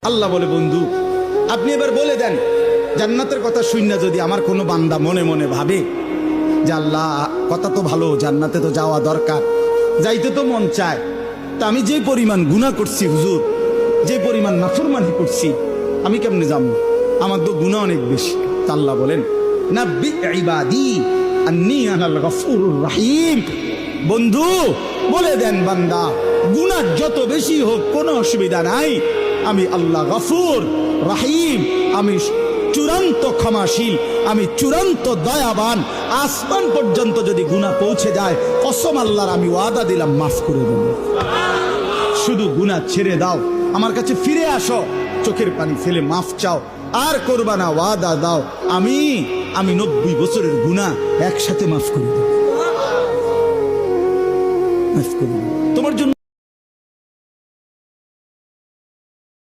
আল্লাহ বলে, বন্ধু আপনি এবার বলে দেন, জান্নাতের কথা শুননা যদি আমার কোনো বান্দা মনে মনে ভাবে যে আল্লাহ কথা তো ভালো, জান্নাতে তো যাওয়া দরকার, যাইতে তো মন চায়, তা আমি যে পরিমাণ গুনাহ করছি হুজুর, যে পরিমাণ নাফরমানি করছি, আমি কেমনে যাবো? আমার তো গুনাহ অনেক বেশি। তা আল্লাহ বলেন, নাব্বি ইবাদি আন্নী আনাল গফুরুর রহিম। বন্ধু বলে দেন, বান্দা গুনাহ যত বেশি হোক কোনো অসুবিধা নাই, আমি আল্লাহ গফুর রহিম, আমি চূড়ান্ত ক্ষমাশীল, আমি চূড়ান্ত দয়াবান। আসমান পর্যন্ত যদি গুনাহ পৌঁছে যায়, কসম আল্লাহর আমি ওয়াদা দিলাম মাফ করে দেব। শুধু গুনাহ ছেড়ে দাও, আমার কাছে ফিরে আসো, চোখের পানি ফেলে মাফ চাও, আর করবা না, ওয়াদা দাও, আমি 90 বছরের গুনাহ একসাথে মাফ করে দেব, মাফ করে দেব তোমার জন্য।